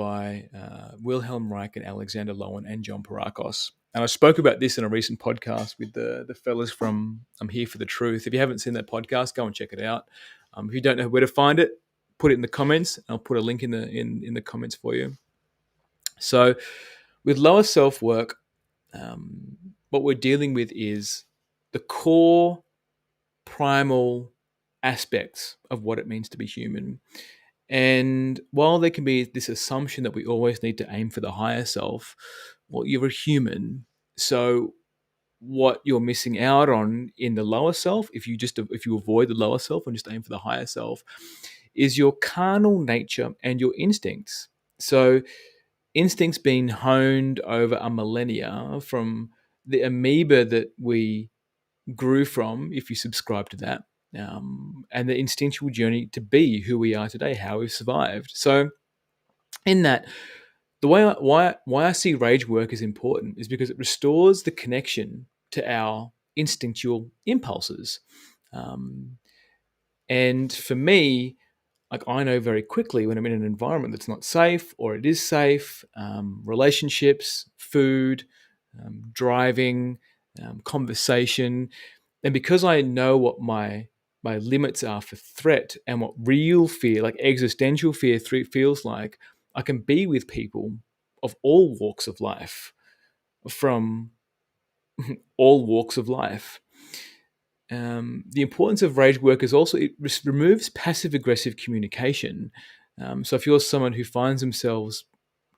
by Wilhelm Reich and Alexander Lowen and John Parakos. And I spoke about this in a recent podcast with the fellas from I'm Here for the Truth. If you haven't seen that podcast, go and check it out. If you don't know where to find it, put it in the comments. I'll put a link in the comments for you. So with lower self work, what we're dealing with is the core primal aspects of what it means to be human. And while there can be this assumption that we always need to aim for the higher self, well, you're a human. So what you're missing out on in the lower self, if you avoid the lower self and just aim for the higher self, is your carnal nature and your instincts. So instincts being honed over a millennia from the amoeba that we grew from, if you subscribe to that, and the instinctual journey to be who we are today, how we've survived. So, in that, the why I see rage work is important is because it restores the connection to our instinctual impulses. And for me, like I know very quickly when I'm in an environment that's not safe or it is safe, relationships, food, driving, conversation. And because I know what my limits are for threat and what real fear, like existential fear, feels like, I can be with people of all walks of life, from all walks of life. The importance of rage work is also it removes passive aggressive communication. So if you're someone who finds themselves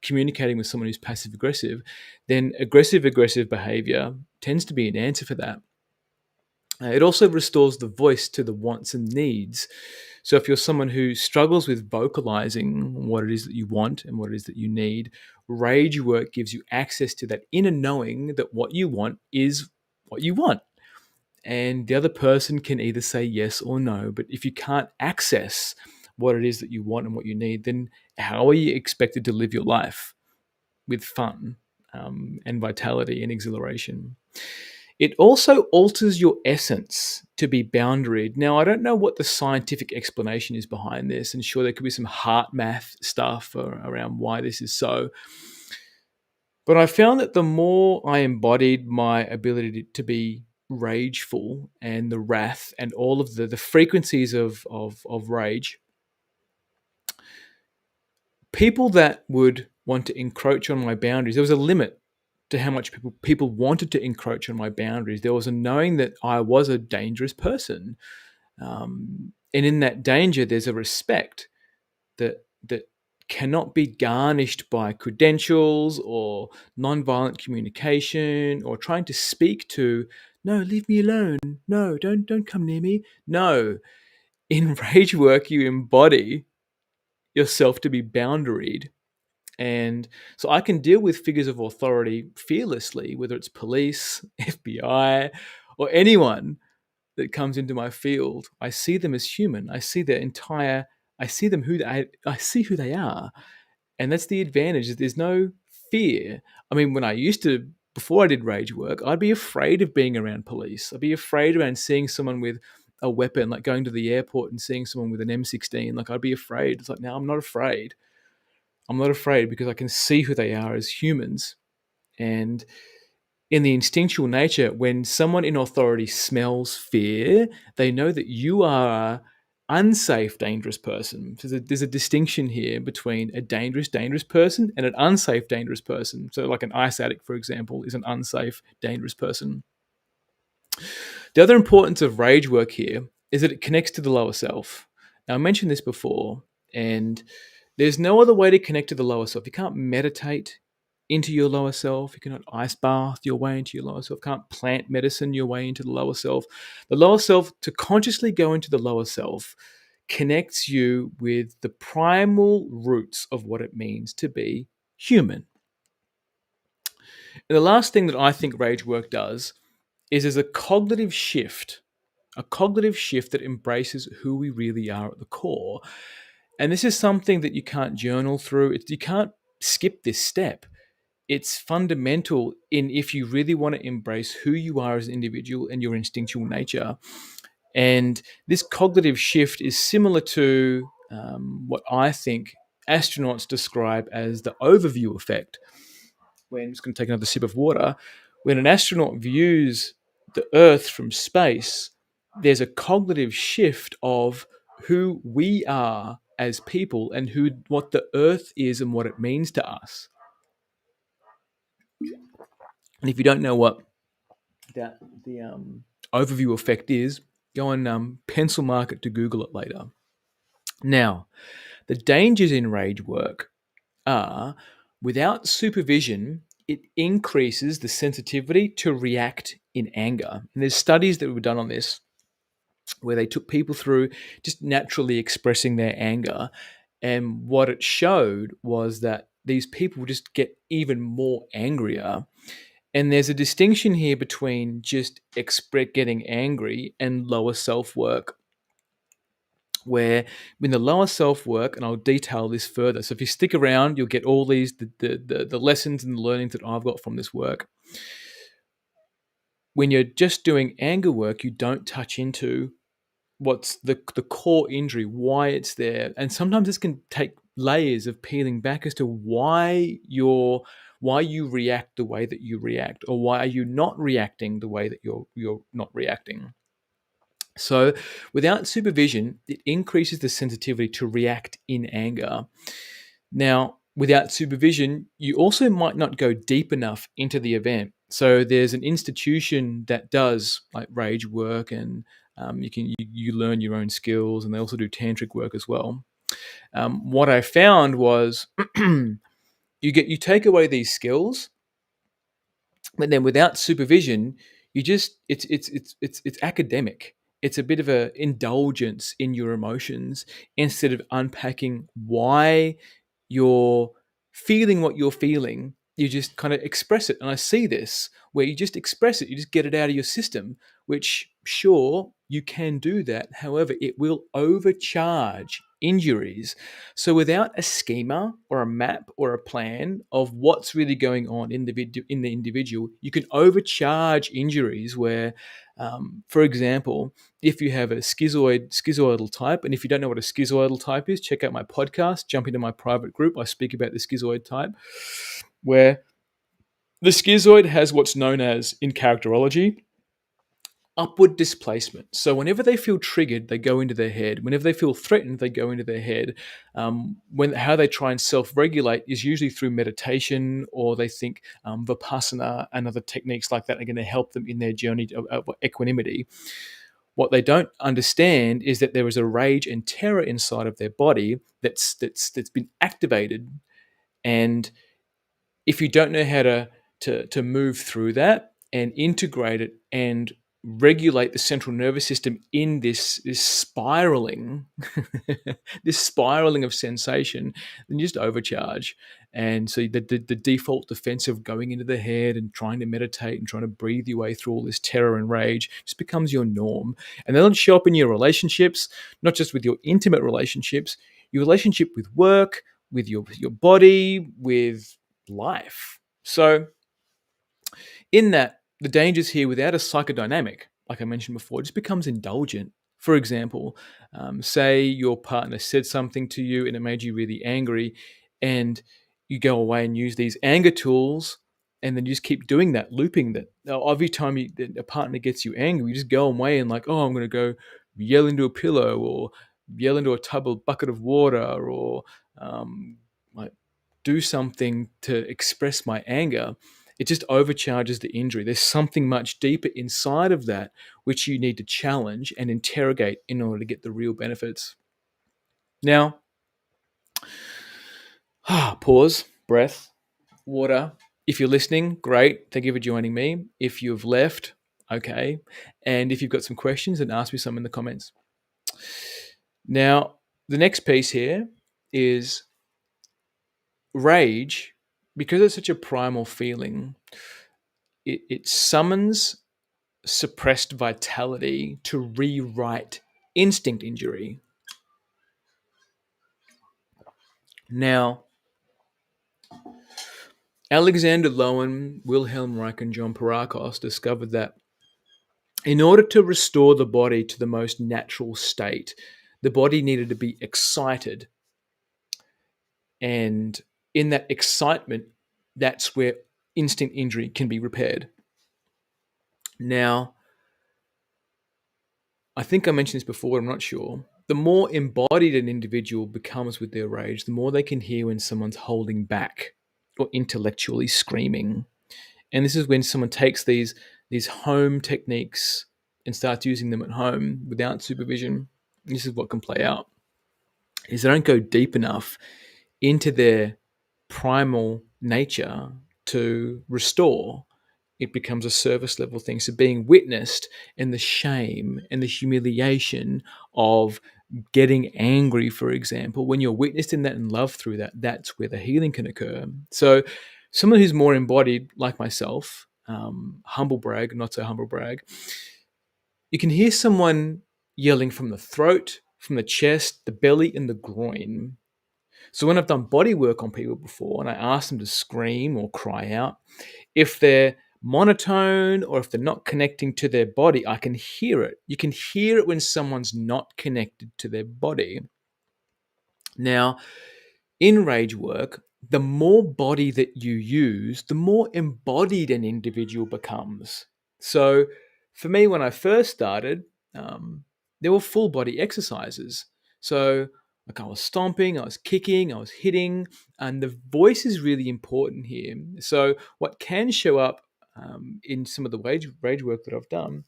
communicating with someone who's passive aggressive, then aggressive behavior tends to be an answer for that. It also restores the voice to the wants and needs. So if you're someone who struggles with vocalizing what it is that you want and what it is that you need, rage work gives you access to that inner knowing that what you want is what you want. And the other person can either say yes or no. But if you can't access what it is that you want and what you need, then how are you expected to live your life with fun and vitality and exhilaration? It also alters your essence to be boundaried. Now, I don't know what the scientific explanation is behind this, and sure, there could be some heart math stuff around why this is so. But I found that the more I embodied my ability to be rageful and the wrath and all of the frequencies of rage, people that would want to encroach on my boundaries, there was a limit to how much people wanted to encroach on my boundaries. There was a knowing that I was a dangerous person, and in that danger, there's a respect that cannot be garnished by credentials or nonviolent communication or trying to speak to. No, leave me alone. No, don't come near me. No, in rage work, you embody yourself to be boundaried. And so I can deal with figures of authority fearlessly, whether it's police, FBI, or anyone that comes into my field. I see them as human. I see I see them I see who they are. And that's the advantage. There's no fear. I mean, before I did rage work, I'd be afraid of being around police. I'd be afraid around seeing someone with a weapon, like going to the airport and seeing someone with an M16. Like, I'd be afraid. It's like, now I'm not afraid. I'm not afraid because I can see who they are as humans. And in the instinctual nature, when someone in authority smells fear, they know that you are an unsafe, dangerous person. So there's a distinction here between a dangerous person and an unsafe, dangerous person. So like an ice addict, for example, is an unsafe, dangerous person. The other importance of rage work here is that it connects to the lower self. Now, I mentioned this before, and there's no other way to connect to the lower self. You can't meditate into your lower self. You cannot ice bath your way into your lower self. You can't plant medicine your way into the lower self. The lower self, to consciously go into the lower self, connects you with the primal roots of what it means to be human. And the last thing that I think rage work does is there's a cognitive shift that embraces who we really are at the core. And this is something that you can't journal through. You can't skip this step. It's fundamental if you really want to embrace who you are as an individual and your instinctual nature. And this cognitive shift is similar to what I think astronauts describe as the overview effect. When I'm just going to take another sip of water. When an astronaut views the Earth from space, there's a cognitive shift of who we are as people and what the Earth is and what it means to us. And if you don't know what the overview effect is, go and pencil mark it to Google it later. Now, the dangers in rage work are, without supervision, it increases the sensitivity to react in anger. And there's studies that were done on this where they took people through just naturally expressing their anger. And what it showed was that these people just get even more angrier. And there's a distinction here between just getting angry and lower self-work, where in the lower self-work, and I'll detail this further. So if you stick around, you'll get all these the lessons and the learnings that I've got from this work. When you're just doing anger work, you don't touch into what's the core injury, why it's there. And sometimes this can take layers of peeling back as to why you react the way that you react, or why are you not reacting the way that you're not reacting. So without supervision, it increases the sensitivity to react in anger. Now, without supervision, you also might not go deep enough into the event. So there's an institution that does like rage work, and you learn your own skills, and they also do tantric work as well. What I found was you take away these skills, but then without supervision, it's academic. It's a bit of a indulgence in your emotions instead of unpacking why you're feeling what you're feeling. You just kind of express it. And I see this where you just express it, you just get it out of your system, which, sure, you can do that. However, it will overcharge injuries. So without a schema or a map or a plan of what's really going on in the individual, you can overcharge injuries where, for example, if you have a schizoidal type, and if you don't know what a schizoidal type is, check out my podcast, jump into my private group. I speak about the schizoid type, where the schizoid has what's known as, in characterology, upward displacement. So whenever they feel triggered, they go into their head. Whenever they feel threatened, they go into their head. How they try and self-regulate is usually through meditation, or they think vipassana and other techniques like that are going to help them in their journey of equanimity. What they don't understand is that there is a rage and terror inside of their body that's been activated, and if you don't know how to move through that and integrate it and regulate the central nervous system in this spiraling this spiraling of sensation, then you just overcharge. And so the default defense of going into the head and trying to meditate and trying to breathe your way through all this terror and rage just becomes your norm. And that'll show up in your relationships, not just with your intimate relationships, your relationship with work, with your body, with life. So in that, the dangers here, without a psychodynamic, like I mentioned before, it just becomes indulgent. For example, say your partner said something to you and it made you really angry, and you go away and use these anger tools, and then you just keep doing that, looping that. Now, every time a partner gets you angry, you just go away and like, oh, I'm going to go yell into a pillow, or yell into a bucket of water, or like do something to express my anger. It just overcharges the injury. There's something much deeper inside of that which you need to challenge and interrogate in order to get the real benefits. Now, pause, breath, water. If you're listening, great. Thank you for joining me. If you've left, okay. And if you've got some questions, then ask me some in the comments. Now, the next piece here is rage. Because it's such a primal feeling, it summons suppressed vitality to rewrite instinct injury. Now, Alexander Lowen, Wilhelm Reich, and John Parakos discovered that in order to restore the body to the most natural state, the body needed to be excited. And in that excitement, that's where instant injury can be repaired. Now, I think I mentioned this before, I'm not sure. The more embodied an individual becomes with their rage, the more they can hear when someone's holding back or intellectually screaming. And this is when someone takes these home techniques and starts using them at home without supervision. This is what can play out is they don't go deep enough into their primal nature to restore. It becomes a service level thing. So being witnessed and the shame and the humiliation of getting angry, for example, when you're witnessed in that and loved through that, that's where the healing can occur. So someone who's more embodied, like myself, humble brag, not so humble brag, you can hear someone yelling from the throat, from the chest, the belly, and the groin. So when I've done body work on people before and I ask them to scream or cry out, if they're monotone or if they're not connecting to their body, I can hear it. You can hear it when someone's not connected to their body. Now, in rage work, the more body that you use, the more embodied an individual becomes. So, for me, when I first started, there were full body exercises. So, like I was stomping, I was kicking, I was hitting, and the voice is really important here. So, what can show up in some of the rage work that I've done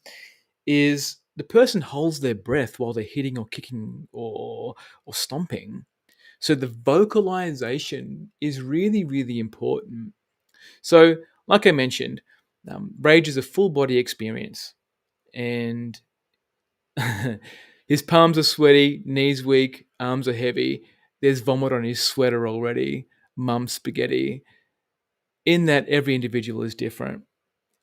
is the person holds their breath while they're hitting or kicking or stomping, so the vocalization is really, really important. So, like I mentioned, rage is a full body experience, and his palms are sweaty, knees weak, arms are heavy. There's vomit on his sweater already. Mum spaghetti. In that, every individual is different.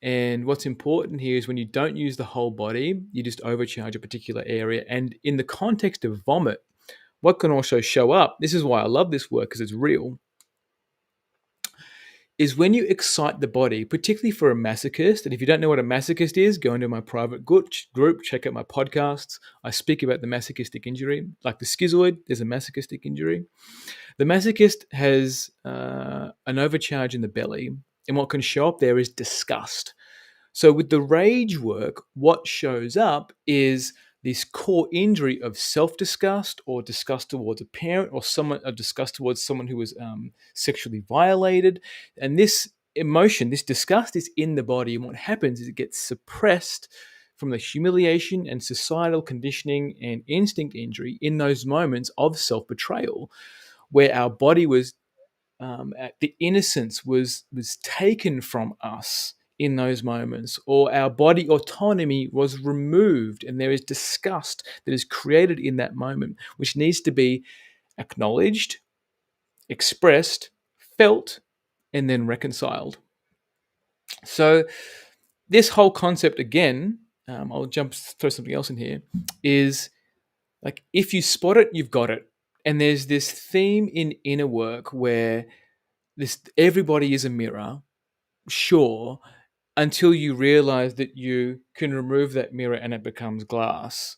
And what's important here is when you don't use the whole body, you just overcharge a particular area. And in the context of vomit, what can also show up, this is why I love this work because it's real, is when you excite the body, particularly for a masochist. And if you don't know what a masochist is, go into my private group, check out my podcasts. I speak about the masochistic injury. Like the schizoid, there's a masochistic injury. The masochist has an overcharge in the belly, and what can show up there is disgust. So with the rage work, what shows up is this core injury of self-disgust or disgust towards a parent or someone, a disgust towards someone who was sexually violated. And this emotion, this disgust is in the body. And what happens is it gets suppressed from the humiliation and societal conditioning and instinct injury in those moments of self-betrayal where our body was the innocence was taken from us in those moments, or our body autonomy was removed, and there is disgust that is created in that moment, which needs to be acknowledged, expressed, felt, and then reconciled. So, this whole concept again, I'll throw something else in here, is like if you spot it, you've got it. And there's this theme in inner work where this everybody is a mirror, sure, until you realize that you can remove that mirror and it becomes glass,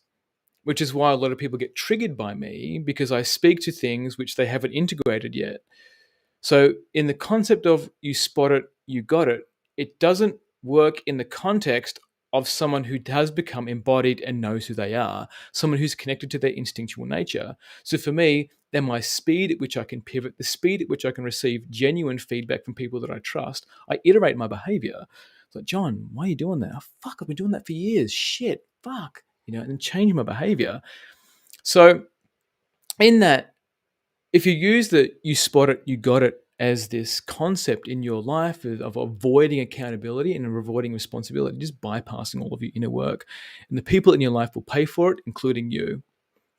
which is why a lot of people get triggered by me because I speak to things which they haven't integrated yet. So, in the concept of you spot it, you got it, it doesn't work in the context of someone who has become embodied and knows who they are, someone who's connected to their instinctual nature. So, for me, then my speed at which I can pivot, the speed at which I can receive genuine feedback from people that I trust, I iterate my behavior. It's like, John, why are you doing that? Oh, fuck, I've been doing that for years. Shit, fuck, and change my behavior. So, in that, if you use the you spot it, you got it as this concept in your life of avoiding accountability and avoiding responsibility, just bypassing all of your inner work, and the people in your life will pay for it, including you.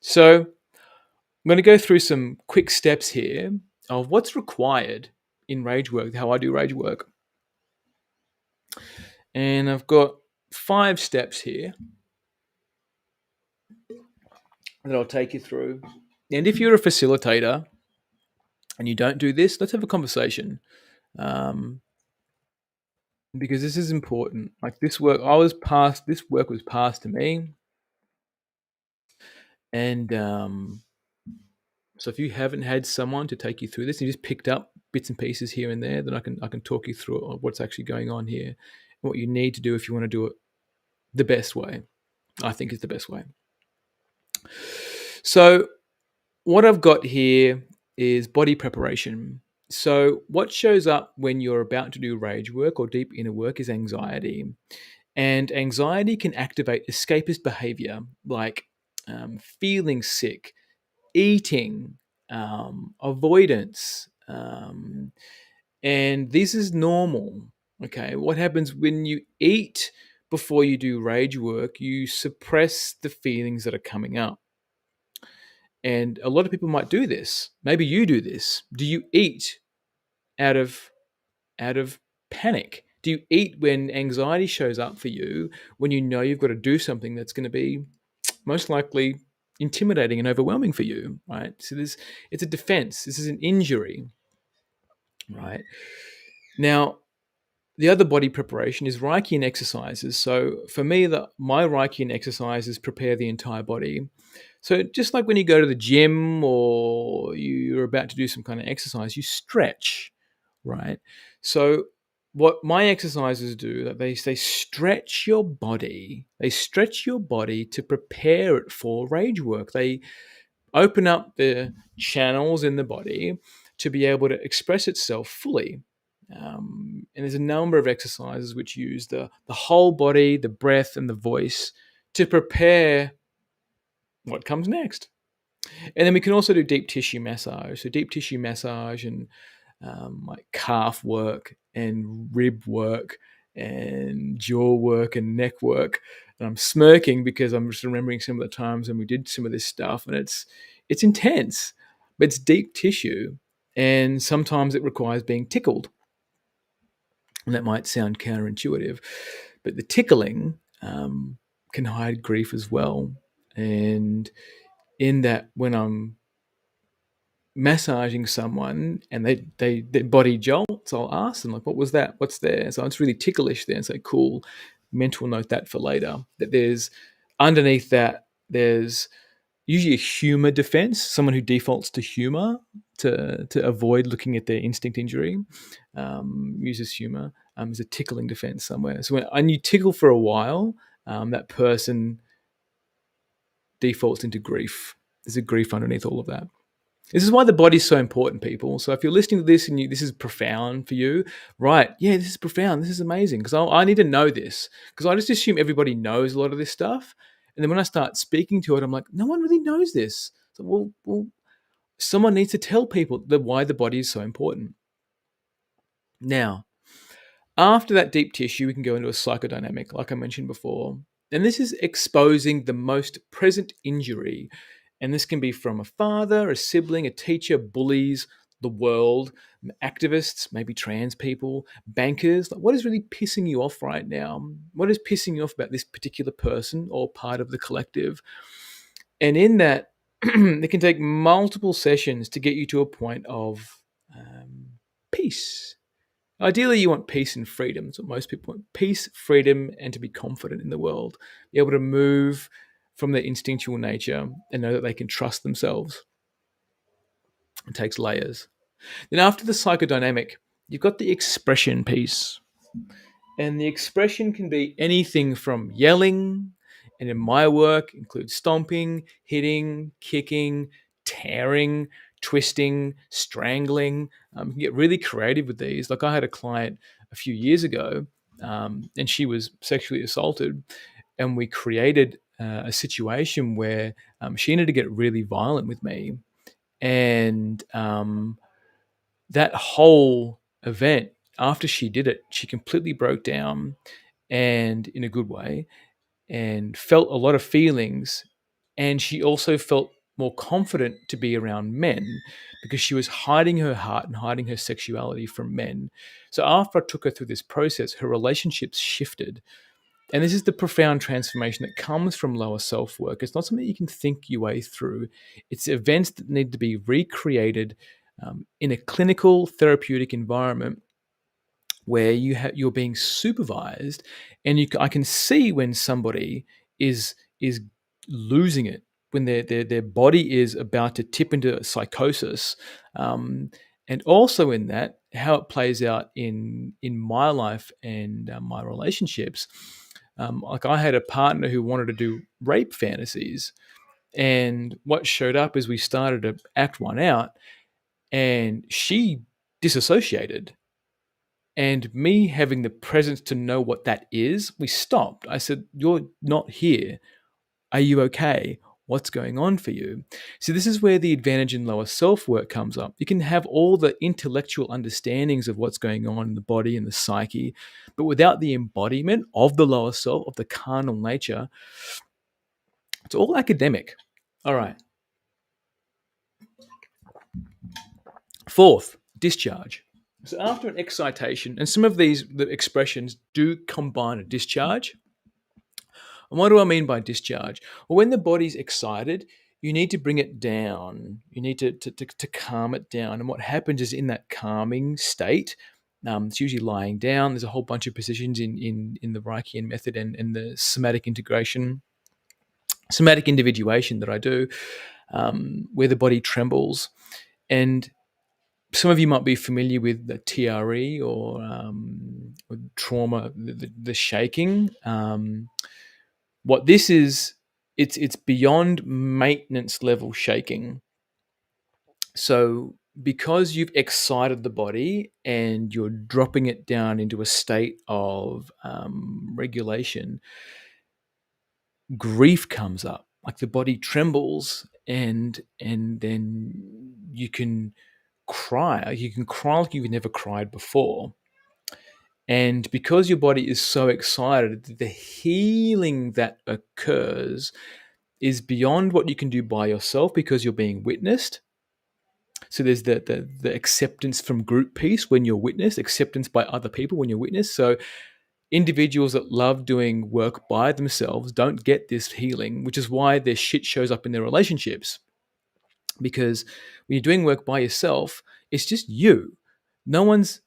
So I'm going to go through some quick steps here of what's required in rage work, how I do rage work. And I've got 5 steps here that I'll take you through. And if you're a facilitator and you don't do this, let's have a conversation. Because this is important. Like this work, this work was passed to me. And So if you haven't had someone to take you through this, and you just picked up bits and pieces here and there, then I can talk you through what's actually going on here, and what you need to do if you want to do it the best way. I think is the best way. So what I've got here is body preparation. So what shows up when you're about to do rage work or deep inner work is anxiety. And anxiety can activate escapist behavior like feeling sick, eating, avoidance. And this is normal. Okay. What happens when you eat before you do rage work? You suppress the feelings that are coming up. And a lot of people might do this. Maybe you do this. Do you eat out of panic? Do you eat when anxiety shows up for you, when you know you've got to do something that's going to be most likely intimidating and overwhelming for you, right? So it's a defense. This is an injury, right? Now, the other body preparation is Reichian exercises. So for me, my Reichian exercises prepare the entire body. So just like when you go to the gym or you're about to do some kind of exercise, you stretch, right? So what my exercises do, that they stretch your body. They stretch your body to prepare it for rage work. They open up the channels in the body to be able to express itself fully. And there's a number of exercises which use the whole body, the breath, and the voice to prepare what comes next. And then we can also do deep tissue massage. So deep tissue massage and like calf work and rib work and jaw work and neck work. And I'm smirking because I'm just remembering some of the times when we did some of this stuff, and it's intense, but it's deep tissue, and sometimes it requires being tickled. And that might sound counterintuitive, but the tickling can hide grief as well. And in that, when I'm massaging someone and their body jolts, I'll ask them, like, what was that? What's there? So it's really ticklish there, and say, cool, mental note that for later. That there's underneath that, there's usually a humor defense, someone who defaults to humor to avoid looking at their instinct injury, uses humor. There's a tickling defense somewhere. So when you tickle for a while, that person defaults into grief. There's a grief underneath all of that. This is why the body's so important, people. So if you're listening to this and this is profound for you, right? Yeah, this is profound. This is amazing, because I need to know this, because I just assume everybody knows a lot of this stuff. And then when I start speaking to it, I'm like, no one really knows this. So, well, someone needs to tell people why the body is so important. Now, after that deep tissue, we can go into a psychodynamic, like I mentioned before. And this is exposing the most present injury. And this can be from a father, a sibling, a teacher, bullies, the world, activists, maybe trans people, bankers. Like, what is really pissing you off right now? What is pissing you off about this particular person or part of the collective? And in that, it can take multiple sessions to get you to a point of peace. Ideally, you want peace and freedom. That's what most people want. Peace, freedom, and to be confident in the world. Be able to move from their instinctual nature and know that they can trust themselves. It takes layers. Then after the psychodynamic, you've got the expression piece. And the expression can be anything from yelling, and in my work includes stomping, hitting, kicking, tearing, twisting, strangling. You can get really creative with these. Like, I had a client a few years ago, and she was sexually assaulted, and we created a situation where she needed to get really violent with me. And that whole event, after she did it, she completely broke down, and in a good way, and felt a lot of feelings. And she also felt more confident to be around men, because she was hiding her heart and hiding her sexuality from men. So after I took her through this process, her relationships shifted. And this is the profound transformation that comes from lower self work. It's not something you can think your way through. It's events that need to be recreated in a clinical therapeutic environment where you're being supervised, and I can see when somebody is losing it, when their body is about to tip into psychosis, and also in that how it plays out in my life and my relationships. Like I had a partner who wanted to do rape fantasies, and what showed up is we started to act one out, and she disassociated. And me having the presence to know what that is, we stopped. I said, "You're not here. Are you okay? What's going on for you?" So, this is where the advantage in lower self work comes up. You can have all the intellectual understandings of what's going on in the body and the psyche, but without the embodiment of the lower self, of the carnal nature, it's all academic. All right. Fourth, discharge. So, after an excitation, and some of the expressions do combine a discharge. And what do I mean by discharge? Well, when the body's excited, you need to bring it down. You need to calm it down. And what happens is in that calming state, it's usually lying down. There's a whole bunch of positions in the Reichian method and the somatic integration, somatic individuation that I do, where the body trembles. And some of you might be familiar with the TRE or with trauma, the shaking. What this is, it's beyond maintenance level shaking. So because you've excited the body and you're dropping it down into a state of regulation, grief comes up. Like the body trembles, and then you can cry. You can cry like you've never cried before. And because your body is so excited, the healing that occurs is beyond what you can do by yourself because you're being witnessed. So there's the acceptance from group piece when you're witnessed, acceptance by other people when you're witnessed. So individuals that love doing work by themselves don't get this healing, which is why their shit shows up in their relationships. Because when you're doing work by yourself, it's just you. No one's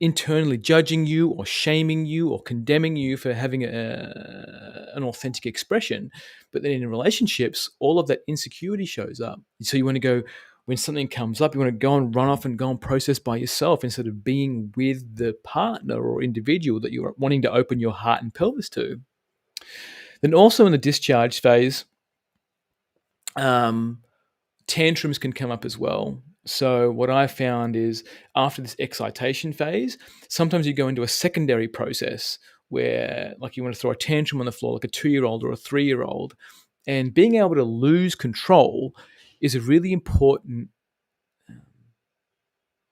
internally judging you or shaming you or condemning you for having an authentic expression. But then in relationships, all of that insecurity shows up. So you want to go, when something comes up, you want to go and run off and go and process by yourself instead of being with the partner or individual that you're wanting to open your heart and pelvis to. Then also in the discharge phase, tantrums can come up as well. So what I found is after this excitation phase, sometimes you go into a secondary process where like you want to throw a tantrum on the floor like a 2-year-old or a 3-year-old. And being able to lose control is a really important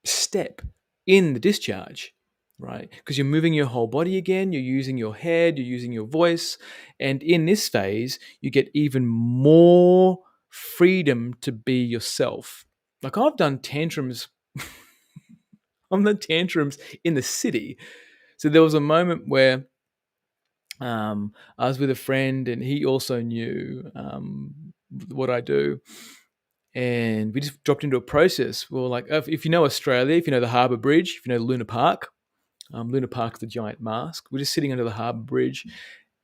step in the discharge, right? Because you're moving your whole body again, you're using your head, you're using your voice. And in this phase, you get even more freedom to be yourself. Like I've done tantrums. I'm the tantrums in the city. So there was a moment where I was with a friend and he also knew what I do. And we just dropped into a process. Well, like if you know Australia, if you know the Harbour Bridge, if you know Luna Park, Luna Park's the giant mask. We're just sitting under the Harbour Bridge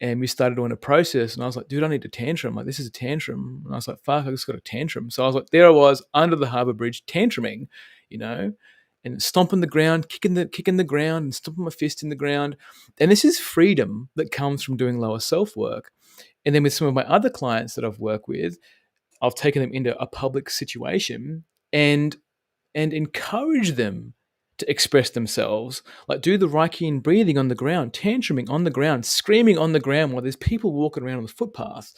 and we started doing a process. And I was like, dude, I need a tantrum. Like, this is a tantrum. And I was like, fuck, I just got a tantrum. So I was like, there I was under the Harbour Bridge tantruming, and stomping the ground, kicking the ground and stomping my fist in the ground. And this is freedom that comes from doing lower self work. And then with some of my other clients that I've worked with, I've taken them into a public situation and encourage them to express themselves, like do the Reichian breathing on the ground, tantruming on the ground, screaming on the ground while there's people walking around on the footpath.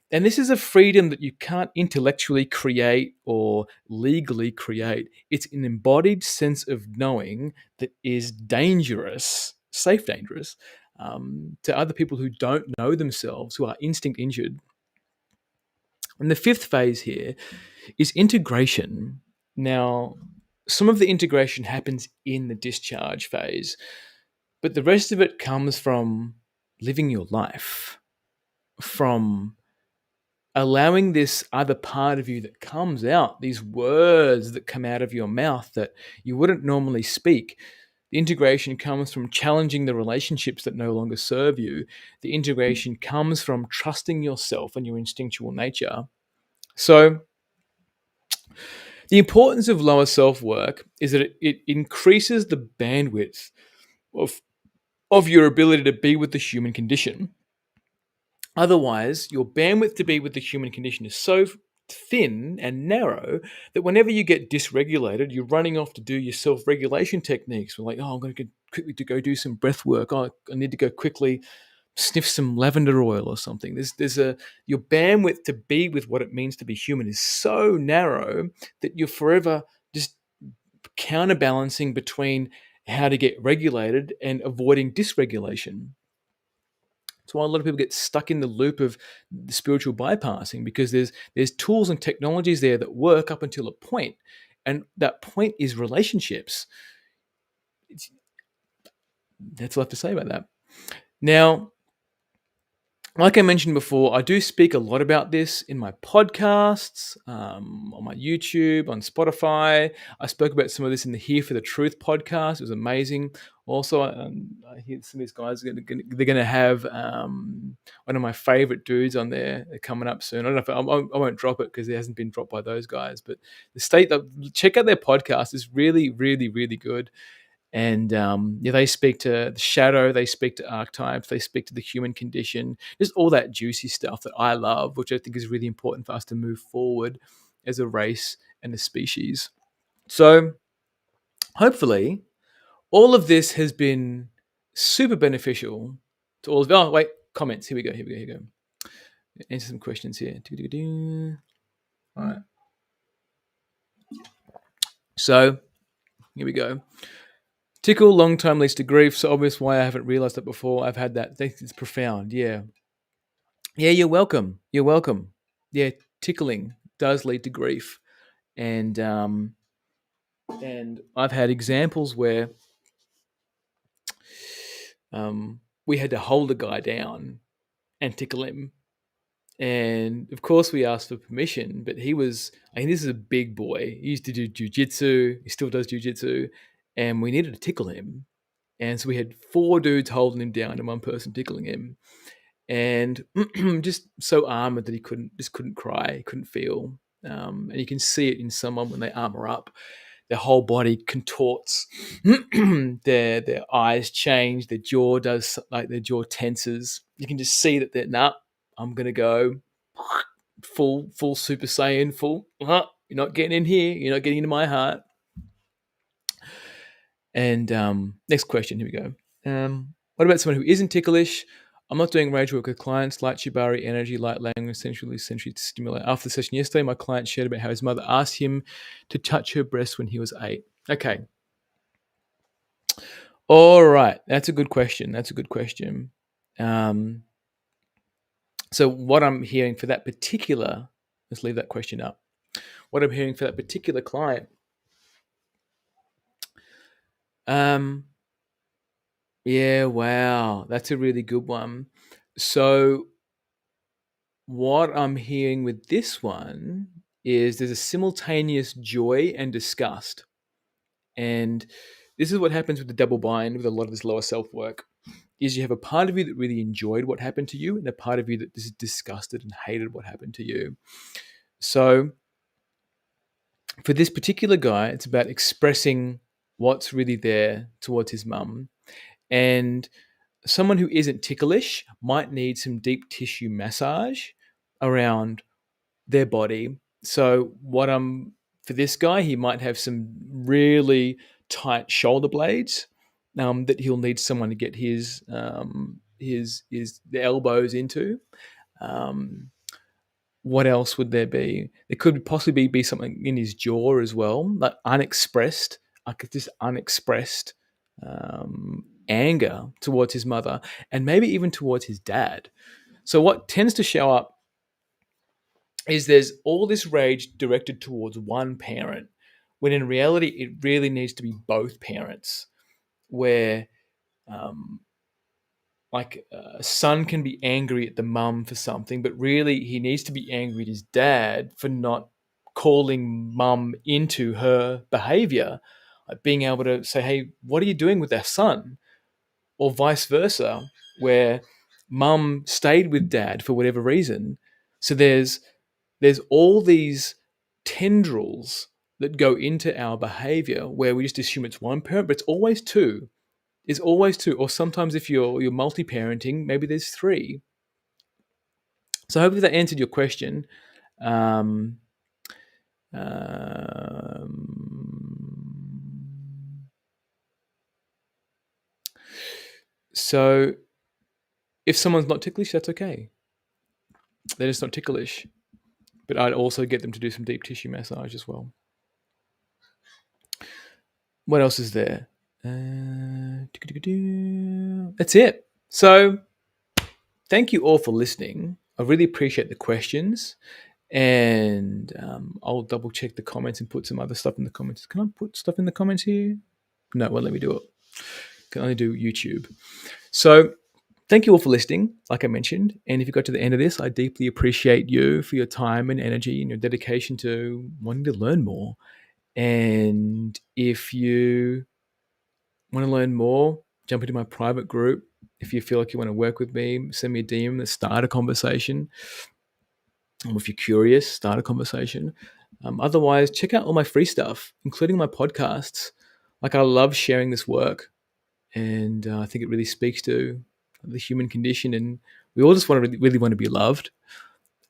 And this is a freedom that you can't intellectually create or legally create. It's an embodied sense of knowing that is dangerous, safe dangerous, to other people who don't know themselves, who are instinct injured. And the fifth phase here is integration. Now, some of the integration happens in the discharge phase, but the rest of it comes from living your life, from allowing this other part of you that comes out, these words that come out of your mouth that you wouldn't normally speak. The integration comes from challenging the relationships that no longer serve you. The integration comes from trusting yourself and your instinctual nature. So the importance of lower self-work is that it increases the bandwidth of, of your ability to be with the human condition. Otherwise, your bandwidth to be with the human condition is so thin and narrow that whenever you get dysregulated, you're running off to do your self-regulation techniques. We're like, oh, I'm going to quickly to go do some breath work. Oh, I need to go quickly sniff some lavender oil or something. Your bandwidth to be with what it means to be human is so narrow that you're forever just counterbalancing between how to get regulated and avoiding dysregulation. That's why a lot of people get stuck in the loop of the spiritual bypassing, because there's tools and technologies there that work up until a point, and that point is relationships. That's all I have to say about that. Now, like I mentioned before, I do speak a lot about this in my podcasts, on my YouTube, on Spotify. I spoke about some of this in the Here for the Truth podcast. It was amazing. Also, I hear some of these guys they're going to have one of my favorite dudes on there coming up soon. I don't know if I won't drop it because it hasn't been dropped by those guys. But check out their podcast. It's really, really, really good. And they speak to the shadow, they speak to archetypes, they speak to the human condition, just all that juicy stuff that I love, which I think is really important for us to move forward as a race and a species. So hopefully all of this has been super beneficial to all of you. Oh, wait, comments. Here we go. Answer some questions here. All right. So here we go. Tickle, long time leads to grief. So obvious why I haven't realized that before. I've had that. It's profound. Yeah. Yeah, you're welcome. You're welcome. Yeah, tickling does lead to grief. And I've had examples where we had to hold a guy down and tickle him. And of course we asked for permission, but this is a big boy. He used to do jujitsu. He still does jujitsu. And we needed to tickle him. And so we had 4 dudes holding him down and 1 person tickling him. And just so armored that he couldn't cry, he couldn't feel. And you can see it in someone when they armor up. Their whole body contorts, their eyes change, their jaw tenses. You can just see that I'm gonna go full Super Saiyan, full. You're not getting in here. You're not getting into my heart. And next question. Here we go. What about someone who isn't ticklish? I'm not doing rage work with clients. Light shibari, energy, light language, sensually stimulate. After the session yesterday, my client shared about how his mother asked him to touch her breast when he was 8. Okay. All right. That's a good question. So what I'm hearing for that particular, let's leave that question up. What I'm hearing for that particular client, yeah, wow, that's a really good one. So what I'm hearing with this one is there's a simultaneous joy and disgust. And this is what happens with the double bind with a lot of this lower self work, is you have a part of you that really enjoyed what happened to you and a part of you that is disgusted and hated what happened to you. So for this particular guy, it's about expressing what's really there towards his mum. And someone who isn't ticklish might need some deep tissue massage around their body. So for this guy, he might have some really tight shoulder blades that he'll need someone to get his the elbows into. What else would there be? There could possibly be something in his jaw as well, like unexpressed, anger towards his mother, and maybe even towards his dad. So what tends to show up is there's all this rage directed towards one parent, when in reality it really needs to be both parents, where a son can be angry at the mum for something, but really he needs to be angry at his dad for not calling mum into her behavior, like being able to say, hey, what are you doing with our son? Or vice versa, where mum stayed with dad for whatever reason. So there's there's all these tendrils that go into our behavior where we just assume it's one parent, but it's always two. It's always two. Or sometimes if you're multi-parenting, maybe there's three. So hopefully that answered your question. Um, so if someone's not ticklish, that's okay. They're just not ticklish. But I'd also get them to do some deep tissue massage as well. What else is there? That's it. So thank you all for listening. I really appreciate the questions. And I'll double check the comments and put some other stuff in the comments. Can I put stuff in the comments here? No, well, let me do it. Can only do YouTube. So thank you all for listening, like I mentioned. And if you got to the end of this, I deeply appreciate you for your time and energy and your dedication to wanting to learn more. And if you want to learn more, jump into my private group. If you feel like you want to work with me, send me a DM, let's start a conversation. And if you're curious, start a conversation. Otherwise, check out all my free stuff, including my podcasts. Like, I love sharing this work, and I think it really speaks to the human condition. And we all just want to really want to be loved.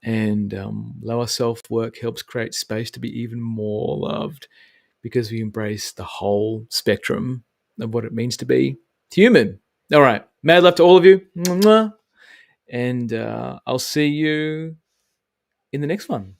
And lower self-work helps create space to be even more loved because we embrace the whole spectrum of what it means to be human. All right. Mad love to all of you. And I'll see you in the next one.